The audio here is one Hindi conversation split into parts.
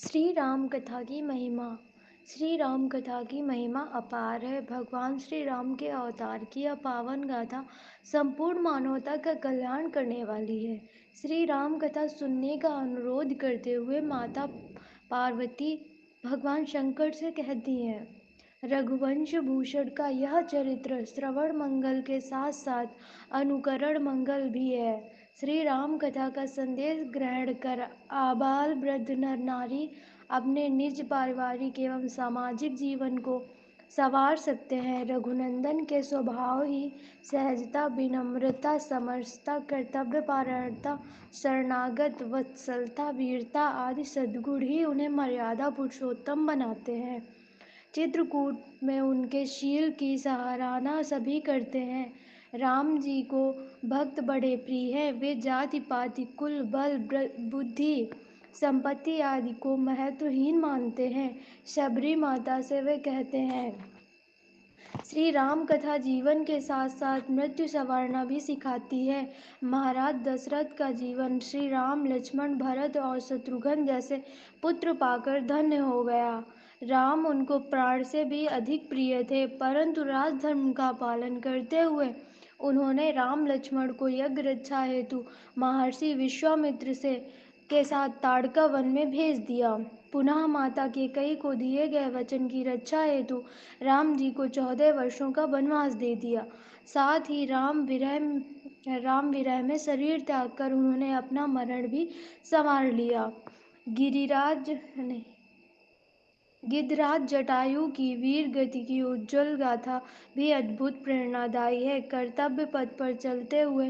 श्री राम कथा की महिमा। श्री राम कथा की महिमा अपार है। भगवान श्री राम के अवतार की यह पावन गाथा संपूर्ण मानवता का कल्याण करने वाली है। श्री राम कथा सुनने का अनुरोध करते हुए माता पार्वती भगवान शंकर से कहती हैं, रघुवंश भूषण का यह चरित्र श्रवण मंगल के साथ साथ अनुकरण मंगल भी है। श्री राम कथा का संदेश ग्रहण कर आबाल वृद्ध नर नारी अपने निज पारिवारिक एवं सामाजिक जीवन को संवार सकते हैं। रघुनंदन के स्वभाव ही सहजता, विनम्रता, समरसता, कर्तव्य पारायणता, शरणागत वत्सलता, वीरता आदि सद्गुण ही उन्हें मर्यादा पुरुषोत्तम बनाते हैं। चित्रकूट में उनके शील की सराहना सभी करते हैं। राम जी को भक्त बड़े प्रिय हैं। वे जाति पाति कुल बल बुद्धि संपत्ति आदि को महत्वहीन मानते हैं। शबरी माता से वे कहते हैं, श्री राम कथा जीवन के साथ साथ मृत्यु संवारना भी सिखाती है। महाराज दशरथ का जीवन श्री राम, लक्ष्मण, भरत और शत्रुघ्न जैसे पुत्र पाकर धन्य हो गया। राम उनको प्राण से भी अधिक प्रिय थे, परंतु राजधर्म का पालन करते हुए उन्होंने राम लक्ष्मण को यज्ञ रक्षा हेतु महर्षि विश्वामित्र से के साथ ताड़का वन में भेज दिया। पुनः माता कैकेयी को दिए गए वचन की रक्षा हेतु राम जी को 14 वर्षों का वनवास दे दिया। साथ ही राम विरह में शरीर त्याग कर उन्होंने अपना मरण भी संवार लिया। गिरिराज नहीं गिद्धराज जटायु की वीर गति की उज्ज्वल गाथा भी अद्भुत प्रेरणादायी है। कर्तव्य पथ पर चलते हुए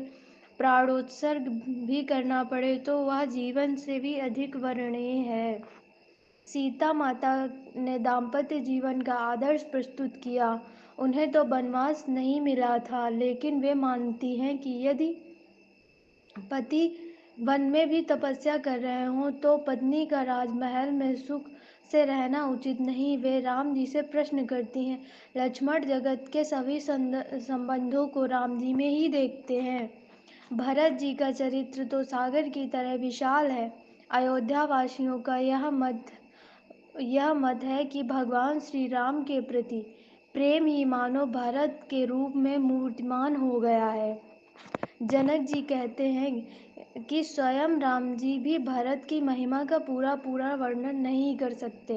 प्राणोत्सर्ग भी करना पड़े तो वह जीवन से भी अधिक वर्णनीय है। सीता माता ने दाम्पत्य जीवन का आदर्श प्रस्तुत किया। उन्हें तो वनवास नहीं मिला था, लेकिन वे मानती हैं कि यदि पति वन में भी तपस्या कर रहे हों तो पत्नी का राजमहल में सुख से रहना उचित नहीं। वे राम जी से प्रश्न करती हैं, लक्ष्मण जगत के सभी संबंधों को राम जी में ही देखते हैं। भरत जी का चरित्र तो सागर की तरह विशाल है। अयोध्या वासियों का यह मत है कि भगवान श्री राम के प्रति प्रेम ही मानो भरत के रूप में मूर्तिमान हो गया है। जनक जी कहते हैं कि स्वयं राम जी भी भरत की महिमा का पूरा वर्णन नहीं कर सकते।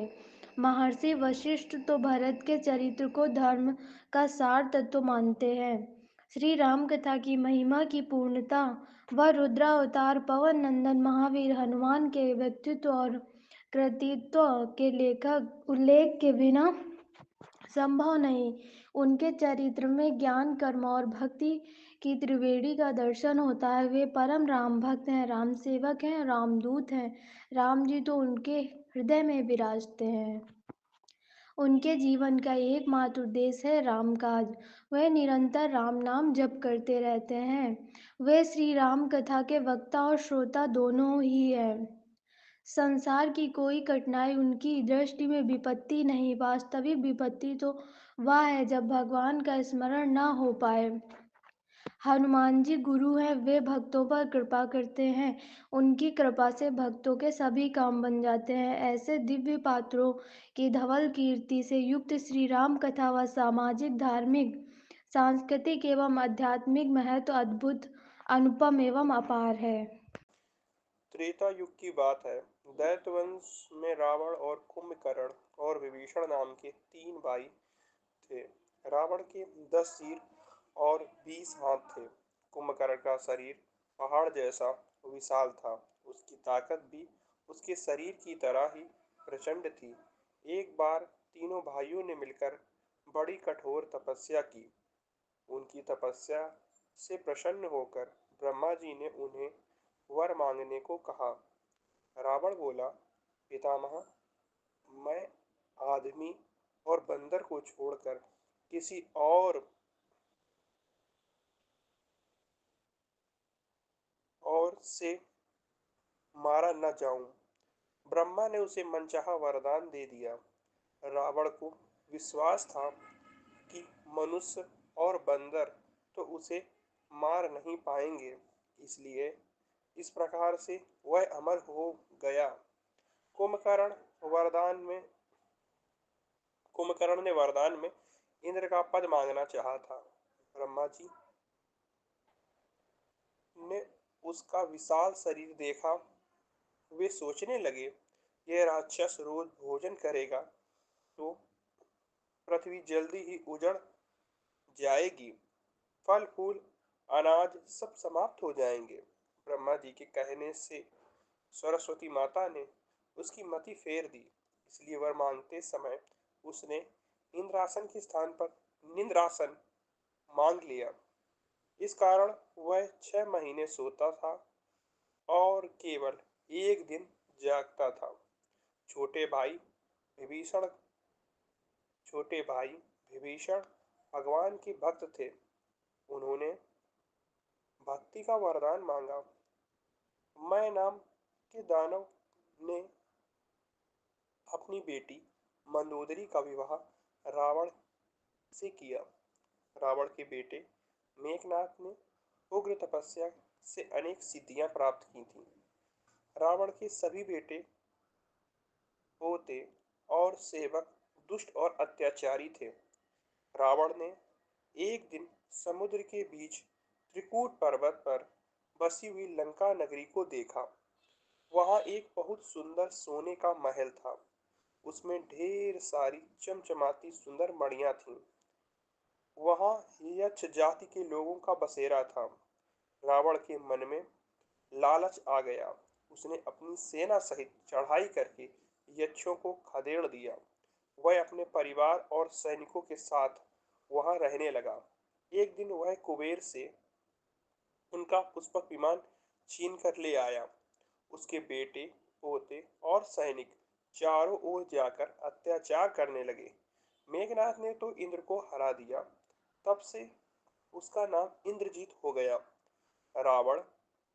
महर्षि वशिष्ठ तो भरत के चरित्र को धर्म का सार तत्व मानते हैं। श्री राम कथा की महिमा की पूर्णता व रुद्रावतार, पवन नंदन महावीर हनुमान के व्यक्तित्व और कृतित्व के उल्लेख के बिना संभव नहीं। उनके चरित्र में ज्ञान, कर्म और भक्ति की त्रिवेणी का दर्शन होता है। वे परम राम भक्त हैं, राम सेवक हैं, रामदूत हैं। राम जी तो उनके हृदय में विराजते हैं। उनके जीवन का एकमात्र उद्देश्य है रामकाज। वह निरंतर राम नाम जप करते रहते हैं। वे श्री राम कथा के वक्ता और श्रोता दोनों ही हैं। संसार की कोई कठिनाई उनकी दृष्टि में विपत्ति नहीं। वास्तविक विपत्ति तो वह है जब भगवान का स्मरण न हो पाए। हनुमान जी गुरु हैं, वे भक्तों पर कृपा करते हैं। उनकी कृपा से भक्तों के सभी काम बन जाते हैं। ऐसे दिव्य पात्रों की धवल कीर्ति से युक्त श्री राम कथा व सामाजिक, धार्मिक, सांस्कृतिक एवं आध्यात्मिक महत्व अद्भुत, अनुपम एवं अपार है। त्रेता युग की बात है। दैत्य वंश में रावण और कुंभकर्ण और विभीषण नाम के तीन भाई थे। रावण के 10 सिर और 20 हाथ थे। कुंभकर्ण का शरीर पहाड़ जैसा विशाल था। उसकी ताकत भी उसके शरीर की तरह ही प्रचंड थी। एक बार तीनों भाइयों ने मिलकर बड़ी कठोर तपस्या की। उनकी तपस्या से प्रसन्न होकर ब्रह्मा जी ने उन्हें वर मांगने को कहा। रावण बोला, पितामह, मैं आदमी और बंदर को छोड़कर किसी और से मारा न जाऊं। ब्रह्मा ने उसे मनचाहा वरदान दे दिया। रावण को विश्वास था कि मनुष्य और बंदर तो उसे मार नहीं पाएंगे, इसलिए इस प्रकार से वह अमर हो गया। कुंभकर्ण वरदान में कुंभकर्ण ने वरदान में इंद्र का पद मांगना चाहा था। ब्रह्मा जी ने उसका विशाल शरीर देखा। वे सोचने लगे, यह राक्षस रोज भोजन करेगा तो पृथ्वी जल्दी ही उजड़ जाएगी। फल फूल अनाज सब समाप्त हो जाएंगे। ब्रह्मा जी के कहने से सरस्वती माता ने उसकी मति फेर दी। इसलिए वर मांगते समय उसने इंद्रासन के स्थान पर निंद्रासन मांग लिया। इस कारण वह 6 महीने सोता था और केवल एक दिन जागता था। छोटे भाई विभीषण छोटे भाई विभीषण भगवान के भक्त थे। उन्होंने भक्ति का वरदान मांगा। मैं नाम के दानव ने अपनी बेटी मंदोदरी का विवाह रावण से किया। रावण के बेटे मेघनाथ ने उग्र तपस्या से अनेक सिद्धियां प्राप्त की थीं। रावण के सभी बेटे पोते और सेवक दुष्ट और अत्याचारी थे। रावण ने एक दिन समुद्र के बीच त्रिकूट पर्वत पर बसी हुई लंका नगरी को देखा। वहां एक बहुत सुंदर सोने का महल था। उसमें ढेर सारी चमचमाती सुंदर मणियां थीं। वहां यक्ष जाति के लोगों का बसेरा था। रावण के मन में लालच आ गया। उसने अपनी सेना सहित चढ़ाई करके यक्षों को खदेड़ दिया। वह अपने परिवार और सैनिकों के साथ वहां रहने लगा। एक दिन वह कुबेर से उनका पुष्पक विमान छीन कर ले आया। उसके बेटे पोते और सैनिक चारों ओर जाकर अत्याचार करने लगे। मेघनाथ ने तो इंद्र को हरा दिया। तब से उसका नाम इंद्रजीत हो गया। रावण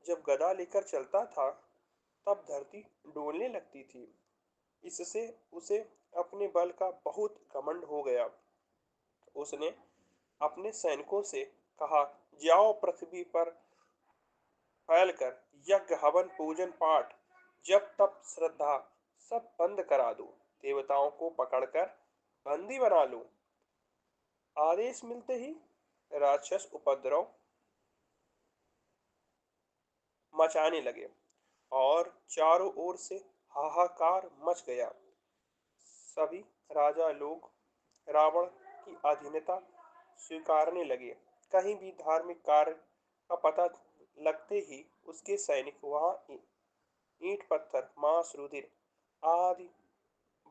जब गदा लेकर चलता था तब धरती डोलने लगती थी। इससे उसे अपने बल का बहुत घमंड हो गया। उसने अपने सैनिकों से कहा, जाओ पृथ्वी पर फैलकर यज्ञ हवन पूजन पाठ जप तप श्रद्धा सब बंद करा दो। देवताओं को पकड़कर बंदी बना लो। आदेश मिलते ही राक्षस उपद्रव मचाने लगे और चारों ओर से हाहाकार मच गया। सभी राजा लोग रावण की अधीनता स्वीकारने लगे। कहीं भी धार्मिक कार्य का पता लगते ही उसके सैनिक वहां ईंट पत्थर मांस रुधिर आदि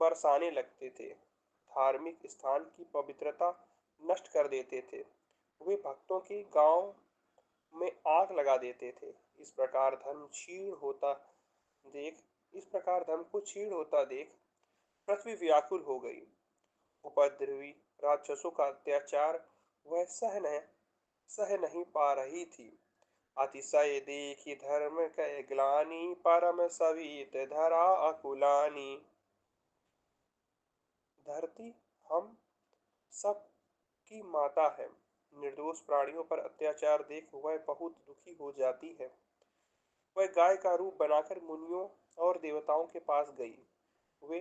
बरसाने लगते थे। धार्मिक स्थान की पवित्रता नष्ट कर देते थे। वे भक्तों के गांव में आग लगा देते थे। देख इस प्रकार धर्म को क्षीण होता देख पृथ्वी व्याकुल हो गई। उपद्रवी राक्षसों का अत्याचार वह सह नहीं पा रही थी। अतिशय देखी धर्म कै ग्लानि परम सवित धरा अकुलानी। धरती हम सब की माता है। निर्दोष प्राणियों पर अत्याचार देख वह बहुत दुखी हो जाती है। वह गाय का रूप बनाकर मुनियों और देवताओं के पास गई। वे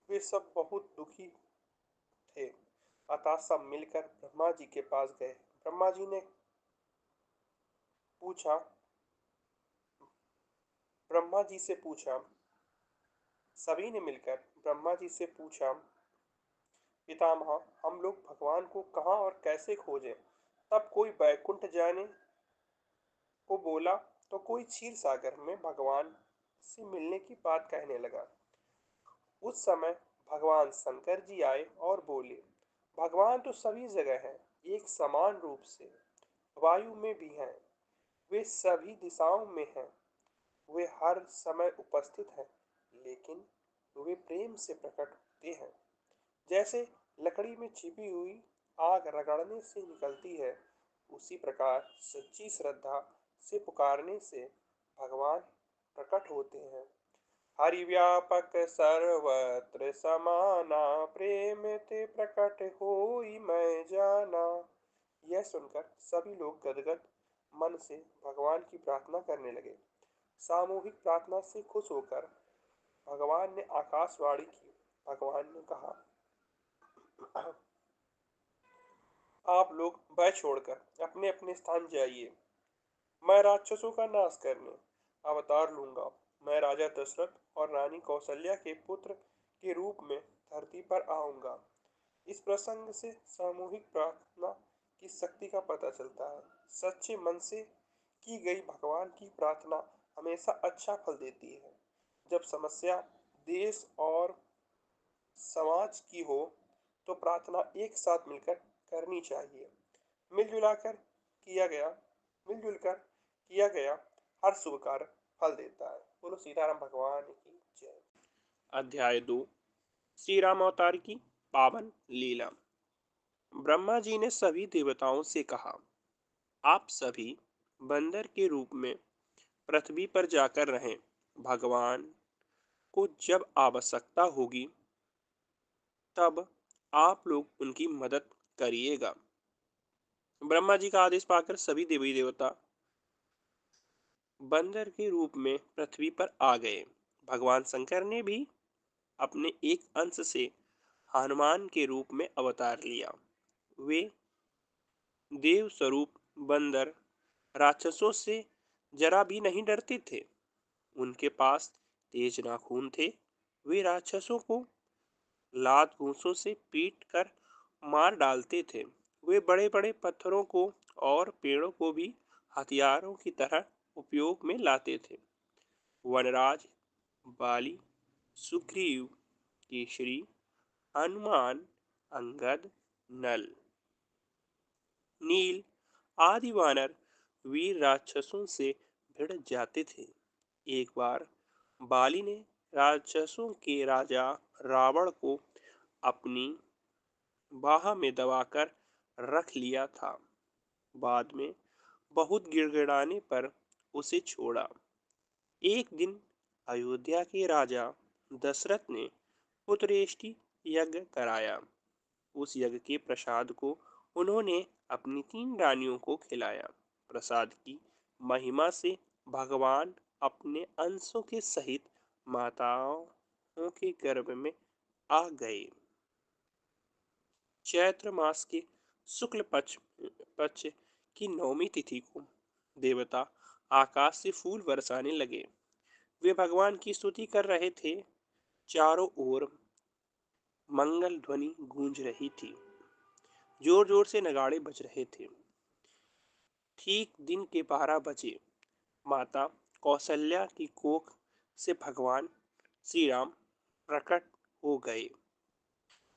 वे सब बहुत दुखी थे। अतः सब मिलकर ब्रह्मा जी के पास गए। ब्रह्मा जी ने पूछा ब्रह्मा जी से पूछा सभी ने मिलकर ब्रह्मा जी से पूछा, पितामह, हम लोग भगवान को कहाँ और कैसे खोजें? तब कोई बैकुंठ जाने को बोला तो कोई क्षीर सागर में भगवान से मिलने की बात कहने लगा। उस समय भगवान शंकर जी आए और बोले, भगवान तो सभी जगह हैं, एक समान रूप से वायु में भी हैं। वे सभी दिशाओं में हैं। वे हर समय उपस्थित हैं, लेकिन वे प्रेम से प्रकट होते हैं। जैसे लकड़ी में छिपी हुई आग रगड़ने से निकलती है, उसी प्रकार सच्ची श्रद्धा से पुकारने से भगवान प्रकट होते हैं। हरि व्यापक सर्वत्र समाना, प्रेम ते प्रकट होई मैं जाना। यह सुनकर सभी लोग गदगद मन से भगवान की प्रार्थना करने लगे। सामूहिक प्रार्थना से खुश होकर भगवान ने आकाशवाणी की। भगवान ने कहा, आप लोग भय छोड़कर अपने अपने स्थान जाइए। मैं राक्षसों का नाश करने अवतार लूंगा। मैं राजा दशरथ और रानी कौशल्या के पुत्र के रूप में धरती पर आऊंगा। इस प्रसंग से सामूहिक प्रार्थना की शक्ति का पता चलता है। सच्चे मन से की गई भगवान की प्रार्थना हमेशा अच्छा फल देती है। जब समस्या देश और समाज की हो तो प्रार्थना एक साथ मिलकर करनी चाहिए। मिलजुलाकर किया गया मिलजुल कर किया गया हर शुभ कार्य फल देता है। बोलो सीताराम भगवान की जय। अध्याय 2। श्री राम अवतार की पावन लीला। ब्रह्मा जी ने सभी देवताओं से कहा, आप सभी बंदर के रूप में पृथ्वी पर जाकर रहें। भगवान को जब आवश्यकता होगी तब आप लोग उनकी मदद करिएगा। ब्रह्मा जी का आदेश पाकर सभी देवी देवता बंदर के रूप में पृथ्वी पर आ गए। भगवान शंकर ने भी अपने एक अंश से हनुमान के रूप में अवतार लिया। वे देव स्वरूप बंदर राक्षसों से जरा भी नहीं डरते थे। उनके पास तेज नाखून थे। वे राक्षसों को लात घूंसों से पीट कर मार डालते थे। वे बड़े बड़े पत्थरों को और पेड़ों को भी हथियारों की तरह उपयोग में लाते थे। वनराज बाली, सुग्रीव, केसरी, हनुमान, अंगद, नल, नील आदि वानर वीर राक्षसों से भिड़ जाते थे। एक बार बाली ने राक्षसों के राजा रावण को अपनी बाह में दबाकर रख लिया था। बाद में बहुत गिड़गिड़ाने पर उसे छोड़ा। एक दिन अयोध्या के राजा दशरथ ने पुत्रेष्टि यज्ञ कराया। उस यज्ञ के प्रसाद को उन्होंने अपनी 3 रानियों को खिलाया। प्रसाद की महिमा से भगवान अपने अंशों के सहित माताओं के गर्भ में आ गए। चैत्र मास के शुक्ल पक्ष की 9वीं तिथि को देवता आकाश से फूल बरसाने लगे। वे भगवान की स्तुति कर रहे थे। चारों ओर मंगल ध्वनि गूंज रही थी। जोर जोर से नगाड़े बज रहे थे। ठीक दिन के 12 बजे माता कौशल्या की कोख से भगवान श्री राम प्रकट हो गए।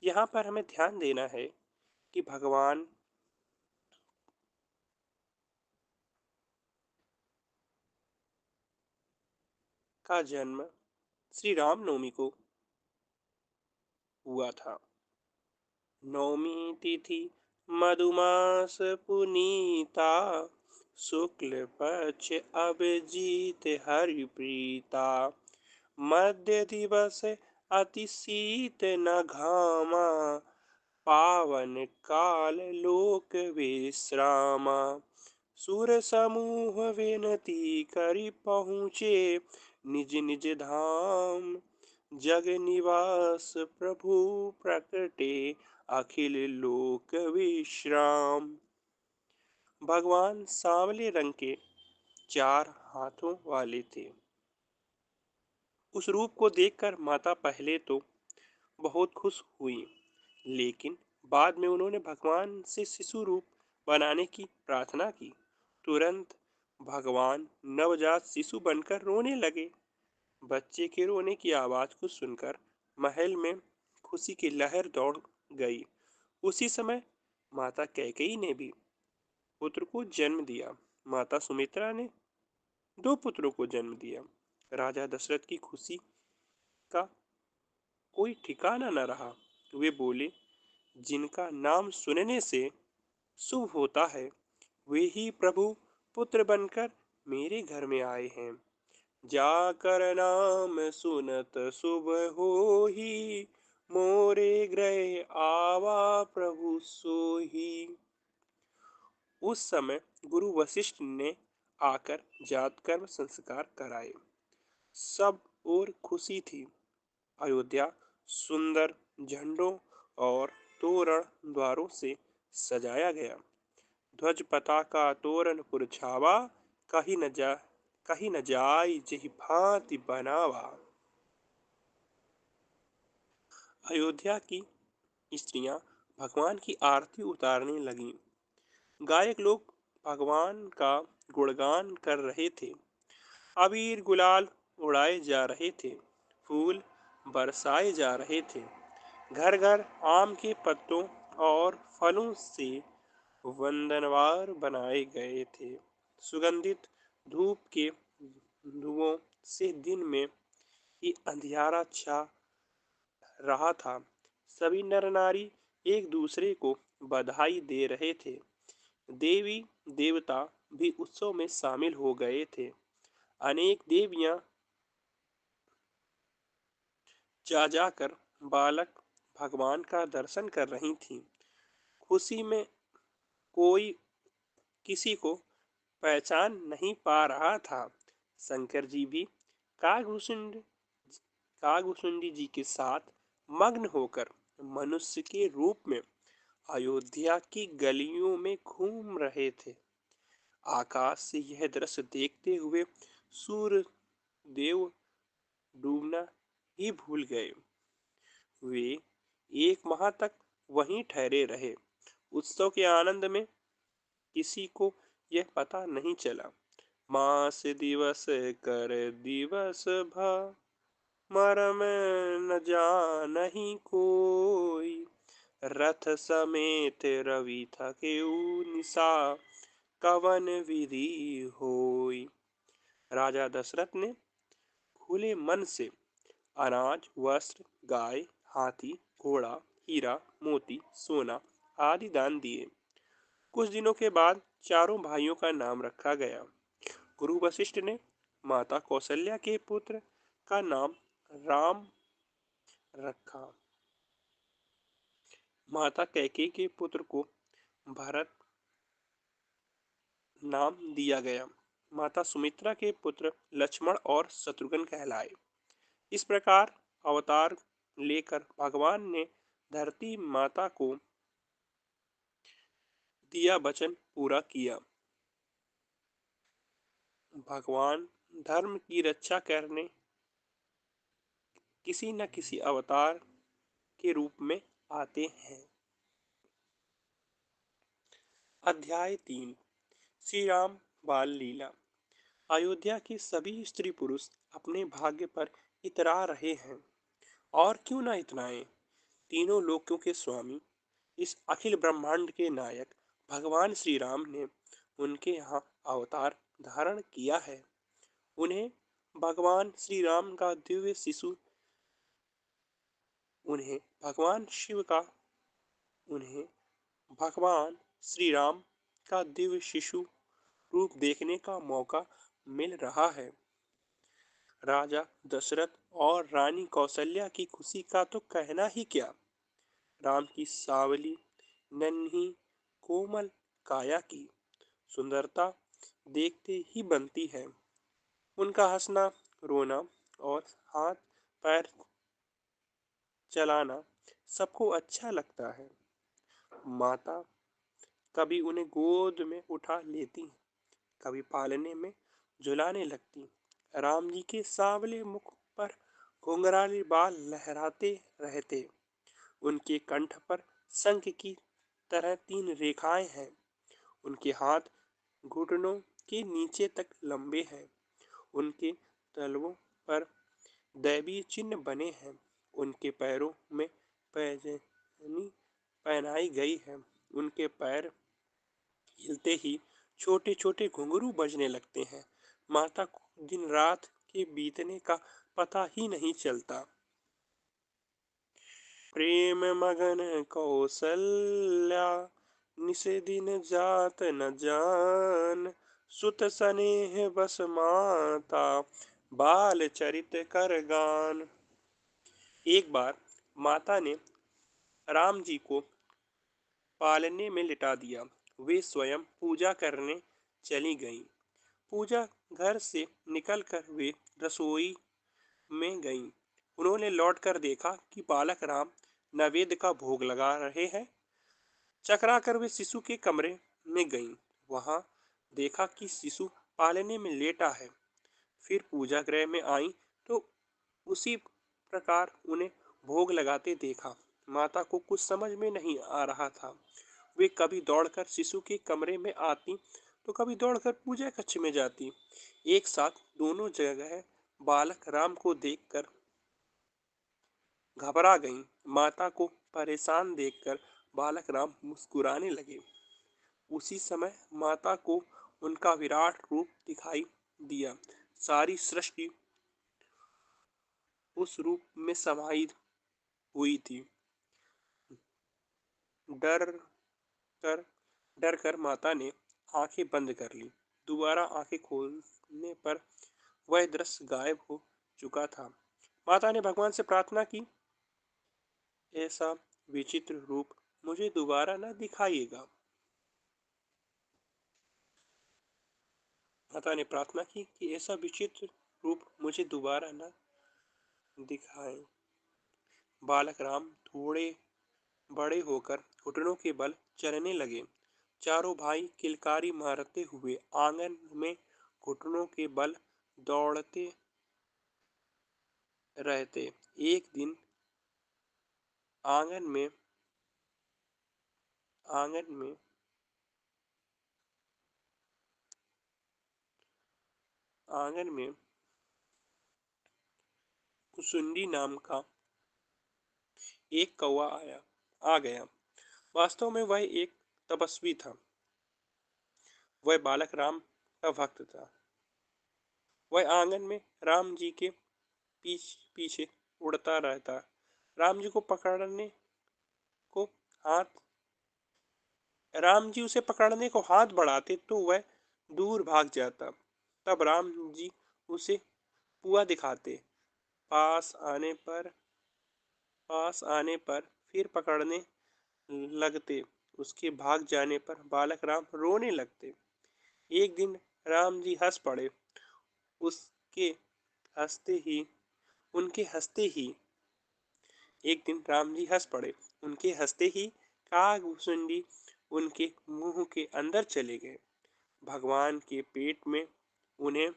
यहाँ पर हमें ध्यान देना है कि भगवान का जन्म श्री राम नवमी को हुआ था। नवमी तिथि मधुमास पुनीता, शुक्ल पक्ष अभिजीत हरि प्रीता। मध्य दिवस अति शीत न घामा, पावन काल लोक विश्रामा। सुर समूह विनती करि पहुँचे, निज निज धाम। जग निवास प्रभु प्रकटे, अखिल लोक विश्राम। भगवान सांवले रंग के 4 हाथों वाले थे। उस रूप को देखकर माता पहले तो बहुत खुश हुई, लेकिन बाद में उन्होंने भगवान से शिशु रूप बनाने की प्रार्थना की। तुरंत भगवान नवजात शिशु बनकर रोने लगे। बच्चे के रोने की आवाज को सुनकर महल में खुशी की लहर दौड़ गई। उसी समय माता कैकेयी ने भी पुत्र को जन्म दिया। माता सुमित्रा ने 2 पुत्रों को जन्म दिया। राजा दशरथ की खुशी का कोई ठिकाना न रहा। वे बोले, जिनका नाम सुनने से शुभ होता है, वे ही प्रभु पुत्र बनकर मेरे घर में आए हैं। जाकर नाम सुनत शुभ होहि, मोरे गृह आवा प्रभु सोही। उस समय गुरु वशिष्ठ ने आकर जातकर्म संस्कार कराए। सब और खुशी थी। अयोध्या सुंदर झंडों और तोरण द्वारों से सजाया गया। ध्वज पताका तोरण पुरछावा, कहीं न जा कहीं न जाई जही भांति बनावा। अयोध्या की स्त्रियां भगवान की आरती उतारने लगीं। गायक लोग भगवान का गुणगान कर रहे थे। अबीर गुलाल उड़ाए जा रहे थे। फूल बरसाए जा रहे थे। घर घर आम के पत्तों और फलों से वंदनवार बनाए गए थे। सुगंधित धूप के धुओं से दिन में ही अंधियारा छा रहा था। सभी नर नारी एक दूसरे को बधाई दे रहे थे। देवी देवता भी उत्सव में शामिल हो गए थे। अनेक देवियां जा जाकर बालक भगवान का दर्शन कर रही थीं। खुशी में कोई किसी को पहचान नहीं पा रहा था। शंकर जी भी कागभूषुंड कागभूषुंडी जी के साथ मग्न होकर मनुष्य के रूप में अयोध्या की गलियों में घूम रहे थे। आकाश से यह दृश्य देखते हुए सूर्य देव डूबना ही भूल गए। वे एक माह तक वहीं ठहरे रहे। उत्सव के आनंद में किसी को यह पता नहीं चला। मास दिवस कर दिवस भा, मरम न जानहि कोई। रथ समेत रवि थकेउ निसा, कवन विधि होई। राजा दशरथ ने खुले मन से अनाज, वस्त्र, गाय, हाथी, घोड़ा, हीरा, मोती, सोना आदि दान दिए। कुछ दिनों के बाद चारों भाइयों का नाम रखा गया। गुरु वशिष्ठ ने माता कौशल्या के पुत्र का नाम राम रखा। माता कैकेयी के पुत्र को भरत नाम दिया गया। माता सुमित्रा के पुत्र लक्ष्मण और शत्रुघ्न कहलाए। इस प्रकार अवतार लेकर भगवान ने धरती माता को दिया वचन पूरा किया। भगवान धर्म की रक्षा करने किसी न किसी अवतार के रूप में आते हैं। अध्याय 3। श्री राम बाल लीला। अयोध्या के सभी स्त्री पुरुष अपने भाग्य पर इतरा रहे हैं। और क्यों ना इतराएं। तीनों लोकों के स्वामी, इस अखिल ब्रह्मांड के नायक भगवान श्री राम ने उनके यहाँ अवतार धारण किया है। उन्हें भगवान श्री राम का दिव्य शिशु उन्हें भगवान शिव का उन्हें भगवान श्री राम का दिव्य शिशु रूप देखने का मौका मिल रहा है। राजा दशरथ और रानी कौशल्या की खुशी का तो कहना ही क्या। राम की सांवली नन्ही कोमल काया की सुंदरता देखते ही बनती है। उनका हंसना, रोना और हाथ पैर चलाना सबको अच्छा लगता है। माता कभी उन्हें गोद में उठा लेती, कभी पालने में झुलाने लगती। राम जी के सांवले मुख पर घुंघराले बाल लहराते रहते। उनके कंठ पर शंख की तरह 3 रेखाएं हैं। उनके हाथ घुटनों के नीचे तक लंबे हैं। उनके तलवों पर दैवीय चिन्ह बने हैं। उनके पैरों में पैजनी पहनाई गई है। उनके पैर हिलते ही छोटे छोटे घुंघरू बजने लगते हैं। माता को दिन रात के बीतने का पता ही नहीं चलता। प्रेम मगन कौसल्या, निस दिन जात न जान। सुत सनेह बस माता, बाल चरित कर गान। एक बार माता ने राम जी को पालने में लिटा दिया। वे स्वयं पूजा करने चली गईं। पूजा घर से निकलकर वे रसोई में गईं। उन्होंने लौटकर देखा कि बालक राम नैवेद्य का भोग लगा रहे हैं। चकरा कर वे शिशु के कमरे में गईं। वहां देखा कि शिशु पालने में लेटा है। फिर पूजा गृह में आईं तो उसी प्रकार उन्हें भोग लगाते देखा। माता को कुछ समझ में नहीं आ रहा था। वे कभी दौड़कर शिशु के कमरे में आती तो कभी दौड़कर पूजा कक्ष में जाती। एक साथ दोनों जगह बालक राम को देखकर घबरा गईं। माता को परेशान देखकर बालक राम मुस्कुराने लगे। उसी समय माता को उनका विराट रूप दिखाई दिया। सारी सृष्टि उस रूप में समाहित हुई थी। डर कर डर कर माता ने आंखें बंद कर ली। दोबारा आंखें खोलने पर वह दृश्य गायब हो चुका था। माता ने भगवान से प्रार्थना की, ऐसा विचित्र रूप मुझे दोबारा न दिखाइएगा। माता ने प्रार्थना की कि ऐसा विचित्र रूप मुझे दोबारा न दिखाएं। बालक राम थोड़े बड़े होकर घुटनों के बल चलने लगे। चारों भाई किलकारी मारते हुए आंगन में घुटनों के बल दौड़ते रहते। एक दिन आंगन में आंगन में आंगन में कुसुंडी नाम का एक कौवा आ गया। वास्तव में वह एक तपस्वी था। वह बालक राम का भक्त था। वह आंगन में राम जी के पीछे उड़ता रहता। राम जी को पकड़ने को हाथ राम जी उसे पकड़ने को हाथ बढ़ाते तो वह दूर भाग जाता। तब राम जी उसे पुआ दिखाते। पास आने पर पास आने पर फिर पकड़ने लगते। उसके भाग जाने पर बालक राम रोने लगते। एक दिन राम जी हंस पड़े। उसके हंसते ही उनके हंसते ही एक दिन राम जी हंस पड़े। उनके हंसते ही कागभूषुंडी उनके मुंह के अंदर चले गए। भगवान के पेट में उन्हें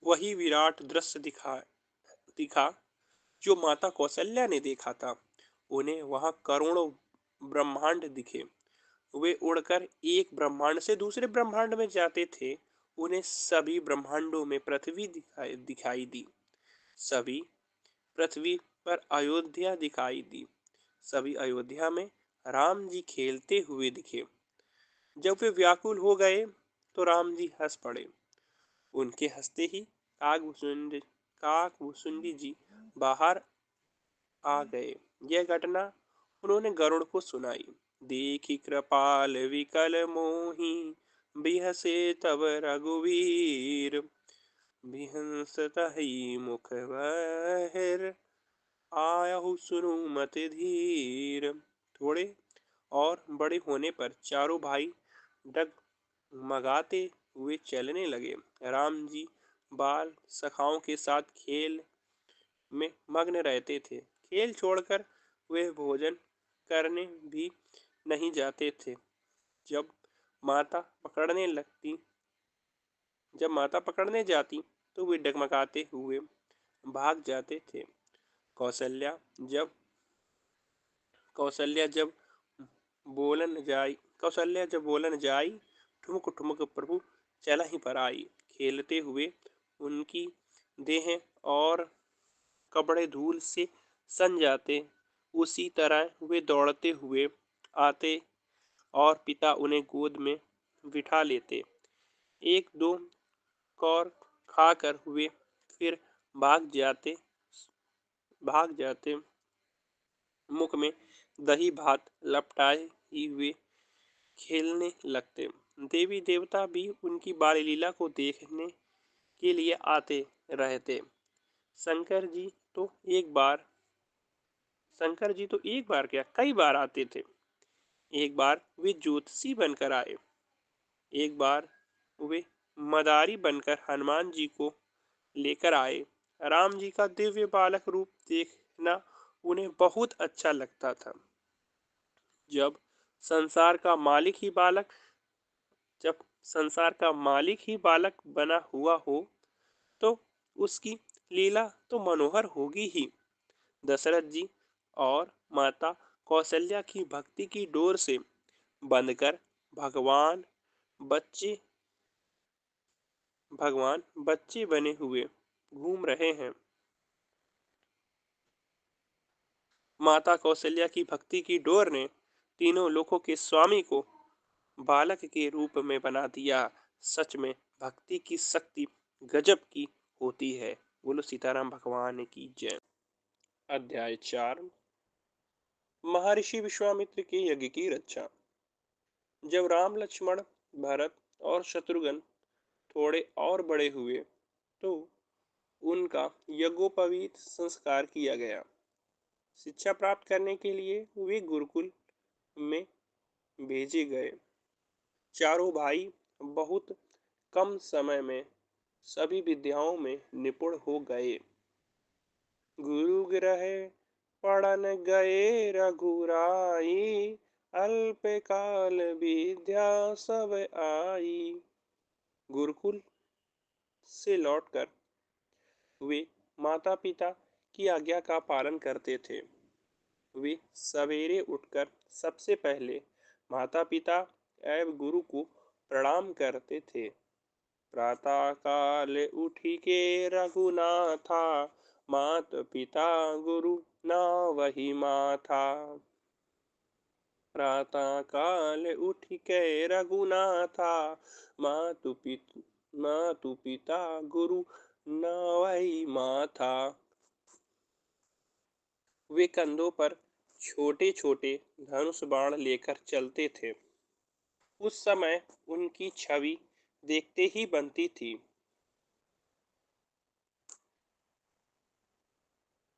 वही विराट दृश्य दिखा जो माता कौशल्या ने देखा था। उन्हें वहां करोड़ों ब्रह्मांड दिखे। वे उड़कर एक ब्रह्मांड से दूसरे ब्रह्मांड में जाते थे। उन्हें सभी ब्रह्मांडों में पृथ्वी दिखाई दी। सभी पृथ्वी पर अयोध्या दिखाई दी। सभी अयोध्या में राम जी खेलते हुए दिखे। जब वे व्याकुल हो गए तो राम जी हंस पड़े। उनके हंसते ही काकभूषुंडी जी बाहर आ गए। यह घटना उन्होंने गरुड़ को सुनाई। देखी कृपाल विकल मोही, बिहसे तब रघुवीर, बिहंस तहि मुख बहिर, आयहु सुनु मति धीर। थोड़े और बड़े होने पर चारों भाई डगमगाते हुए चलने लगे। राम जी बाल सखाओं के साथ खेल में मग्न रहते थे। खेल छोड़कर वे भोजन करने भी नहीं जाते थे। जब माता पकड़ने लगती जब माता पकड़ने जाती तो वे डगमगाते हुए भाग जाते थे। कौशल्या जब कौशल्या जब कौशल्या जब बोलन जाई, ठुमक ठुमक प्रभु चला ही पर आई। खेलते हुए उनकी देह और कपड़े धूल से सन जाते। उसी तरह वे दौड़ते हुए आते और पिता उन्हें गोद में बिठा लेते। एक दो कौर खाकर वे फिर भाग जाते, मुख में दही भात लपटाए ही वे खेलने लगते। देवी देवता भी उनकी बाल लीला को देखने के लिए आते रहते। शंकर जी तो एक बार शंकर जी तो एक बार क्या कई बार आते थे। एक बार वे ज्योतिषी बनकर आए। एक बार वे मदारी बनकर हनुमान जी को लेकर आए। राम जी का दिव्य बालक रूप देखना उन्हें बहुत अच्छा लगता था। जब संसार का मालिक ही बालक जब संसार का मालिक ही बालक बना हुआ हो तो उसकी लीला तो मनोहर होगी ही। दशरथ जी और माता कौशल्या की भक्ति की डोर से बंधकर भगवान बच्चे भगवान बच्चे बने हुए घूम रहे हैं। माता कौशल्या की भक्ति की डोर ने तीनों लोकों के स्वामी को बालक के रूप में बना दिया। सच में भक्ति की शक्ति गजब की होती है। बोलो सीताराम भगवान की जय। अध्याय 4। महर्षि विश्वामित्र के यज्ञ की रक्षा। जब राम लक्ष्मण भरत और शत्रुघ्न थोड़े और बड़े हुए तो उनका यज्ञोपवीत संस्कार किया गया। शिक्षा प्राप्त करने के लिए वे गुरुकुल में भेजे गए। चारों भाई बहुत कम समय में सभी विद्याओं में निपुण हो गए। गुरु ग्रहे पढ़न गए रघुराई, अल्प काल विद्या सब आई। गुरुकुल से लौटकर वे माता पिता की आज्ञा का पालन करते थे। वे सवेरे उठकर सबसे पहले माता पिता एवं गुरु को प्रणाम करते थे। प्रातः काल उठी के रघुनाथा, मात पिता गुरु ना वही माथा। प्रातः काल उठ के रघुनाथा, मातु पिता गुरु ना वही माथा। वे कंधों पर छोटे छोटे धनुष बाण लेकर चलते थे। उस समय उनकी छवि देखते ही बनती थी।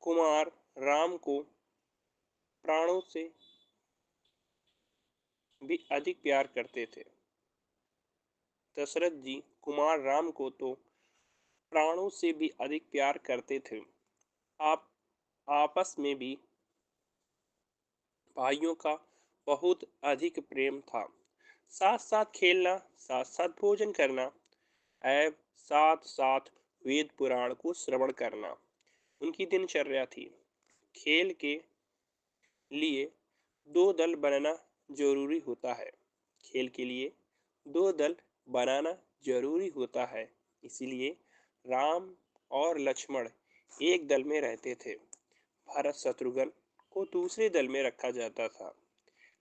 कुमार राम को प्राणों से भी अधिक प्यार करते थे। दशरथ जी कुमार राम को तो प्राणों से भी अधिक प्यार करते थे। आप आपस में भी भाइयों का बहुत अधिक प्रेम था। साथ साथ खेलना, साथ साथ भोजन करना एवं साथ साथ वेद पुराण को श्रवण करना उनकी दिनचर्या थी। खेल के लिए दो दल बनना जरूरी होता है। खेल के लिए दो दल बनाना जरूरी होता है। इसीलिए राम और लक्ष्मण एक दल में रहते थे। भरत शत्रुघ्न को दूसरे दल में रखा जाता था।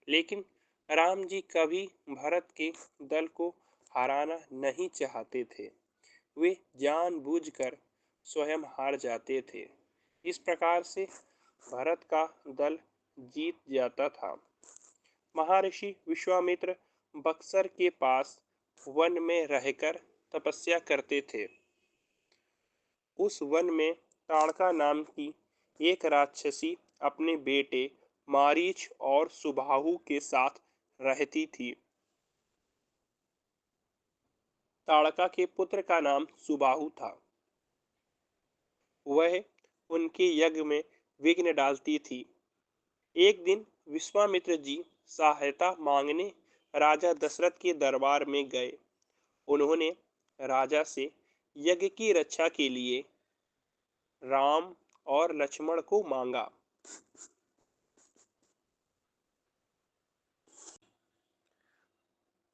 लेकिन राम जी कभी भरत के दल को हराना नहीं चाहते थे। वे जानबूझकर स्वयं हार जाते थे। इस प्रकार से भरत का दल जीत जाता था। महर्षि विश्वामित्र बक्सर के पास वन में रहकर तपस्या करते थे। उस वन में ताड़का नाम की एक राक्षसी अपने बेटे मारीच और सुबाहु के साथ रहती थी। ताड़का के पुत्र का नाम सुबाहु था। वह उनके यज्ञ में विघ्न डालती थी। एक दिन विश्वामित्र जी सहायता मांगने राजा दशरथ के दरबार में गए। उन्होंने राजा से यज्ञ की रक्षा के लिए राम और लक्ष्मण को मांगा।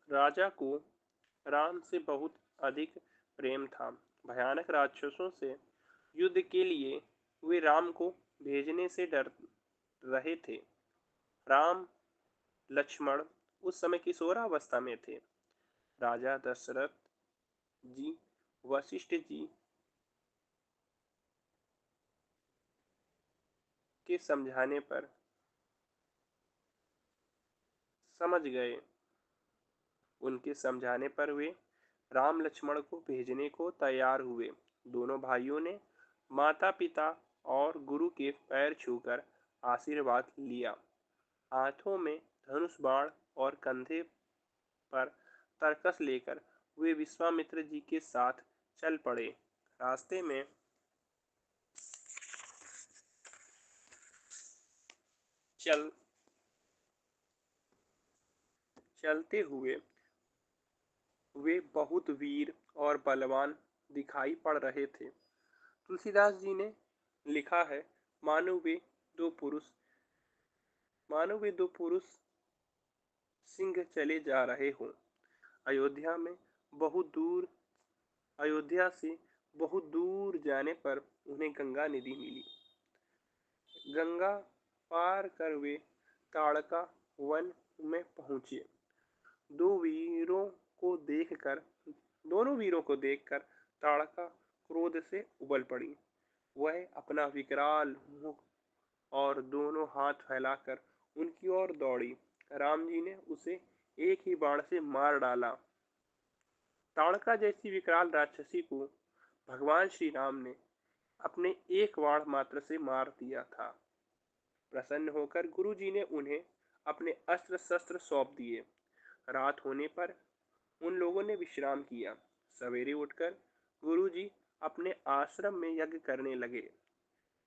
राजा को राम से बहुत अधिक प्रेम था। भयानक राक्षसों से युद्ध के लिए वे राम को भेजने से डर रहे थे। राम लक्ष्मण उस समय किशोरावस्था में थे। राजा दशरथ जी वशिष्ठ जी के समझाने पर समझ गए। उनके समझाने पर वे राम लक्ष्मण को भेजने को तैयार हुए। दोनों भाइयों ने माता पिता और गुरु के पैर छूकर आशीर्वाद लिया। हाथों में धनुष बाण और कंधे पर तरकस लेकर वे विश्वामित्र जी के साथ चल पड़े। रास्ते में चल चलते हुए वे बहुत वीर और बलवान दिखाई पड़ रहे थे। तुलसीदास जी ने लिखा है, मानो वे दो पुरुष मानो वे दो पुरुष सिंह चले जा रहे हों। अयोध्या में बहुत दूर अयोध्या से बहुत दूर जाने पर उन्हें गंगा नदी मिली। गंगा पार कर वे ताड़का वन में पहुंचे। दो वीरों को देखकर दोनों वीरों को देखकर ताड़का क्रोध से उबल पड़ी। वह अपना विकराल मुख और दोनों हाथ फैलाकर उनकी ओर दौड़ी। राम जी ने उसे एक ही बाण से मार डाला। ताड़का जैसी विकराल राक्षसी को भगवान श्री राम ने अपने एक बाण मात्र से मार दिया था। प्रसन्न होकर गुरु जी ने उन्हें अपने अस्त्र शस्त्र सौंप दिए। रात होने पर उन लोगों ने विश्राम किया। सवेरे उठकर गुरु जी अपने आश्रम में यज्ञ करने लगे।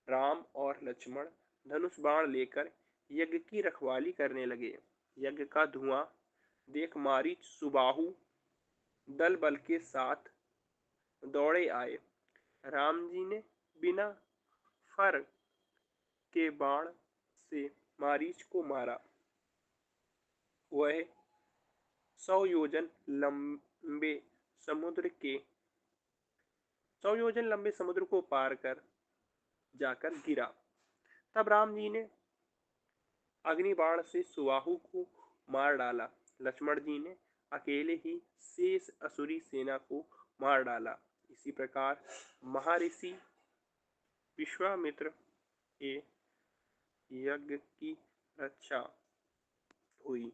राम और लक्ष्मण धनुष बाण लेकर यज्ञ की रखवाली करने लगे। यज्ञ का धुआं देख मारीच सुबाहु दल बल के साथ दौड़े आए। राम जी ने बिना फर के बाण से मारीच को मारा। वह 100 योजन लंबे समुद्र के 100 योजन लंबे समुद्र को पार कर जाकर गिरा। तब राम जी ने अग्नि बाण से सुबाहु को मार डाला। लक्ष्मण जी ने अकेले ही शेष असुरी सेना को मार डाला। इसी प्रकार महर्षि विश्वामित्र के यज्ञ की रक्षा हुई।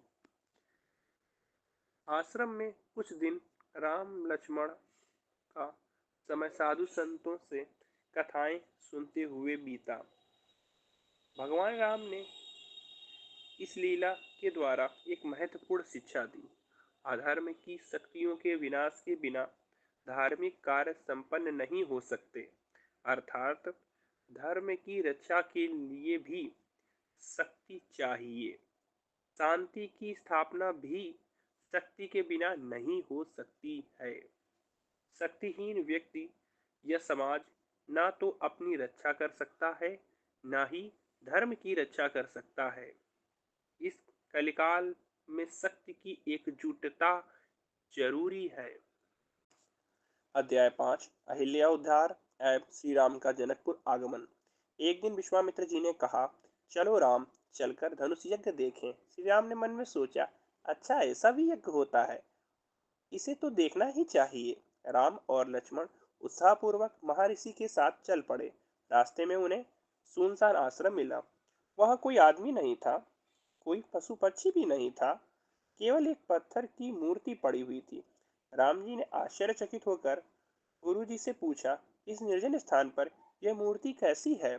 आश्रम में कुछ दिन राम लक्ष्मण का समय साधु संतों से कथाएं सुनते हुए बीता। भगवान राम ने इस लीला के द्वारा एक महत्वपूर्ण शिक्षा दी। अधर्म की शक्तियों के विनाश के बिना धार्मिक कार्य संपन्न नहीं हो सकते। अर्थात धर्म की रक्षा के लिए भी शक्ति चाहिए। शांति की स्थापना भी शक्ति के बिना नहीं हो सकती है। शक्तिहीन व्यक्ति या समाज ना तो अपनी रक्षा कर सकता है, ना ही धर्म की रक्षा कर सकता है। इस कलिकाल में शक्ति की एकजुटता जरूरी है। अध्याय 5 अहिल्या उद्धार एवं श्री राम का जनकपुर आगमन। एक दिन विश्वामित्र जी ने कहा, चलो राम, चलकर धनुष यज्ञ देखें। श्री राम ने मन में सोचा, अच्छा ऐसा भी यज्ञ होता है, इसे तो देखना ही चाहिए। राम और लक्ष्मण उत्साहपूर्वक महर्षि के साथ चल पड़े। रास्ते में उन्हें सुनसान आश्रम मिला। वहां कोई आदमी नहीं था, कोई पशु पक्षी भी नहीं था, केवल एक पत्थर की मूर्ति पड़ी हुई थी। राम जी ने आश्चर्यचकित होकर गुरु जी से पूछा, इस निर्जन स्थान पर यह मूर्ति कैसी है?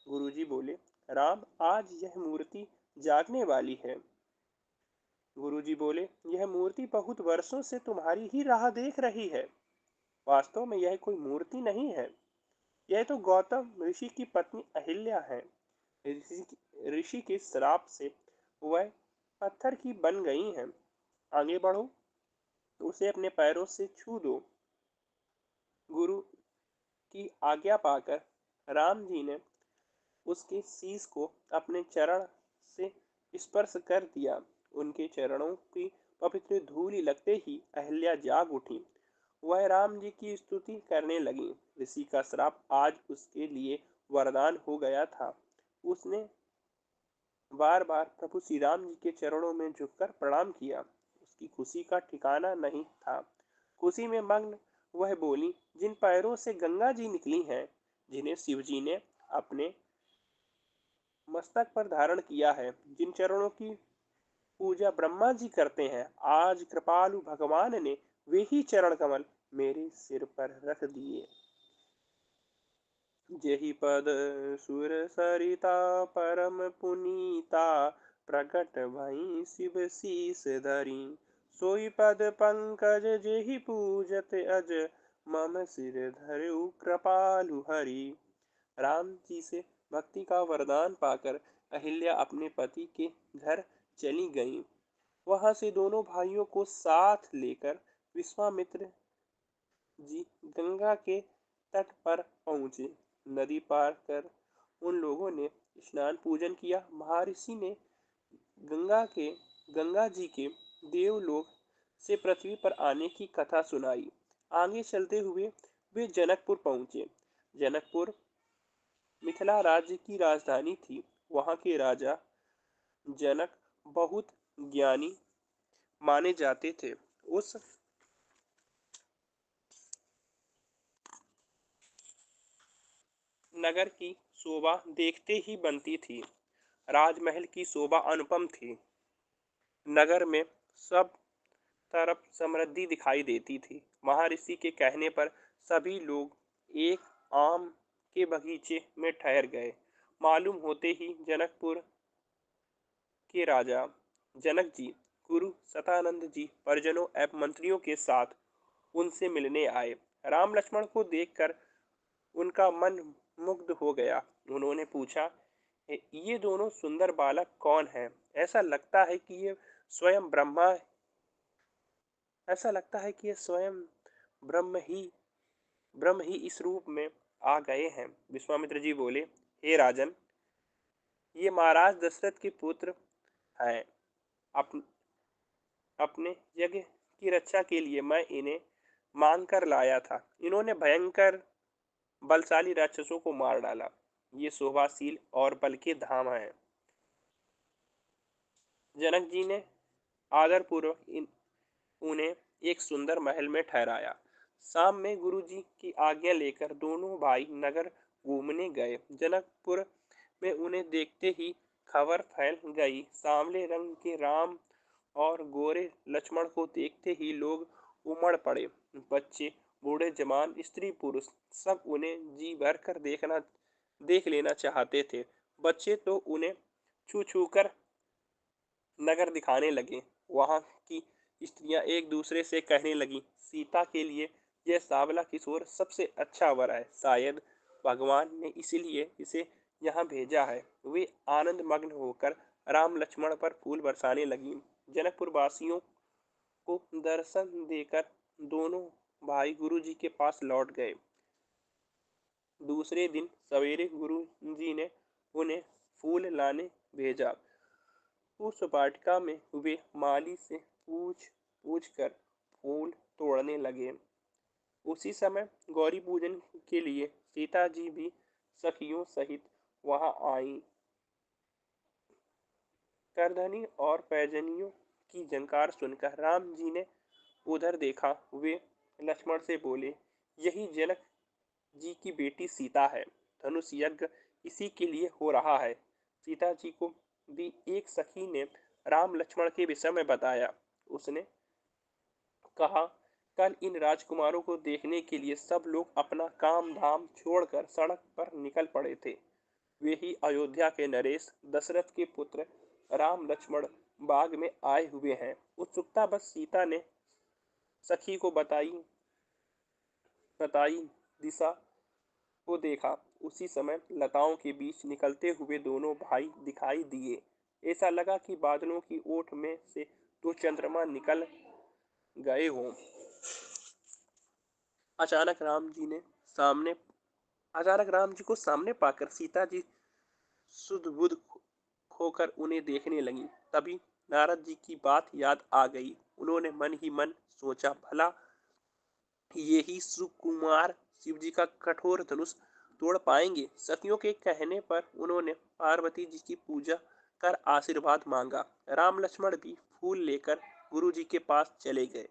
गुरु जी बोले, राम, आज यह मूर्ति जागने वाली है। गुरु जी बोले, यह मूर्ति बहुत वर्षों से तुम्हारी ही राह देख रही है। वास्तव में यह कोई मूर्ति नहीं है, यह तो गौतम ऋषि की पत्नी अहिल्या है। ऋषि के श्राप से वह पत्थर की बन गई है। आगे बढ़ो, उसे अपने पैरों से छू दो। गुरु की आज्ञा पाकर राम जी ने उसके शीश को अपने चरण से स्पर्श कर दिया। उनके चरणों की पवित्र धूलि लगते ही अहिल्या जाग उठी। वह राम जी की स्तुति करने लगी। ऋषि का श्राप आज उसके लिए वरदान हो गया था। उसने बार बार प्रभु श्री राम जी के चरणों में झुककर प्रणाम किया। उसकी खुशी का ठिकाना नहीं था। खुशी में मग्न वह बोली, जिन पैरों से गंगा जी निकली हैं, जिन्हें शिव जी ने अपने मस्तक पर धारण किया है, जिन चरणों की पूजा ब्रह्मा जी करते हैं, आज कृपालु भगवान ने वे ही चरण कमल मेरे सिर पर रख दिए। जेहि पद सुर सरिता परम पुनीता, प्रकट भई शिव शीस धरी, सोई पद पंकज जेहि पूजत अज, मम सिर धरऊ कृपालु हरि। राम जी से भक्ति का वरदान पाकर अहिल्या अपने पति के घर चली गईं। वहां से दोनों भाइयों को साथ लेकर विश्वामित्र जी गंगा के तट पर पहुंचे। नदी पार कर उन लोगों ने स्नान पूजन किया। महर्षि ने गंगा गंगा जी के देवलोक से पृथ्वी पर आने की कथा सुनाई। आगे चलते हुए वे जनकपुर पहुंचे। जनकपुर मिथिला राज्य की राजधानी थी। वहां के राजा जनक बहुत ज्ञानी माने जाते थे। उस नगर की शोभा देखते ही बनती थी। राजमहल की शोभा अनुपम थी। नगर में सब तरफ समृद्धि दिखाई देती थी। महर्षि के कहने पर सभी लोग एक आम के बगीचे में ठहर गए। मालूम होते ही जनकपुर के राजा जनक जी गुरु सतानंद जी परिजनों एवं मंत्रियों के साथ उनसे मिलने आए। राम लक्ष्मण को देखकर उनका मन मुग्ध हो गया। उन्होंने पूछा, ये दोनों सुंदर बालक कौन हैं? ऐसा लगता है कि ये स्वयं ब्रह्मा ऐसा लगता है कि ये स्वयं ब्रह्म ही ब्रह्म ही इस रूप में आ गए हैं। विश्वामित्र जी बोले, हे राजन, ये महाराज दशरथ के पुत्र हैं। अप, अपने यज्ञ की रक्षा के लिए मैं इन्हें मांग कर लाया था। इन्होंने भयंकर बलशाली राक्षसों को मार डाला। ये शोभाशील और बल के धाम हैं। जनक जी ने आदरपूर्वक उन्हें एक सुंदर महल में ठहराया। शाम में गुरुजी की आज्ञा लेकर दोनों भाई नगर घूमने गए। जनकपुर में उन्हें देखते ही खबर फैल गई। सांवले रंग के राम और गोरे लक्ष्मण को देखते ही लोग उमड़ पड़े। बच्चे, बूढ़े, जवान, स्त्री, पुरुष सब उन्हें जी भर कर देख लेना चाहते थे। बच्चे तो उन्हें छू छू कर नगर दिखाने लगे। वहां की स्त्रियां एक दूसरे से कहने लगी, सीता के लिए यह सांवला किशोर सबसे अच्छा वर है। शायद भगवान ने इसीलिए इसे यहाँ भेजा है। वे आनंद मग्न होकर राम लक्ष्मण पर फूल बरसाने लगी। जनकपुर वासियों को दर्शन देकर दोनों भाई गुरु जी के पास लौट गए। दूसरे दिन सवेरे गुरु जी ने उन्हें फूल लाने भेजा। उस वाटिका में वे माली से पूछ पूछ कर फूल तोड़ने लगे। उसी समय गौरी पूजन के लिए सीता जी भी सखियों सहित वहां आईं। करधनी और पैजनियों की झंकार सुनकर राम जी ने उधर देखा। वे लक्ष्मण से बोले, यही जनक जी की बेटी सीता है। धनुष यज्ञ इसी के लिए हो रहा है। सीता जी को भी एक सखी ने राम लक्ष्मण के विषय में बताया। उसने कहा, कल इन राजकुमारों को देखने के लिए सब लोग अपना काम धाम छोड़कर सड़क पर निकल पड़े थे। वे ही अयोध्या के नरेश दशरथ के पुत्र राम लक्ष्मण बाग में आए हुए हैं। उत्सुकता बस सीता ने सखी को बताई दिशा को देखा। उसी समय लताओं के बीच निकलते हुए दोनों भाई दिखाई दिए। ऐसा लगा कि बादलों की ओट में से दो चंद्रमा निकल गए हों। अचानक राम जी ने सामने अचानक राम जी को सामने पाकर सीता जी सुध बुध खोकर उन्हें देखने लगी। तभी नारद जी की बात याद आ गई। उन्होंने मन ही मन सोचा, भला ये ही सुकुमार शिव जी का कठोर धनुष तोड़ पाएंगे। सखियों के कहने पर उन्होंने पार्वती जी की पूजा कर आशीर्वाद मांगा। राम लक्ष्मण भी फूल लेकर गुरु जी के पास चले गए।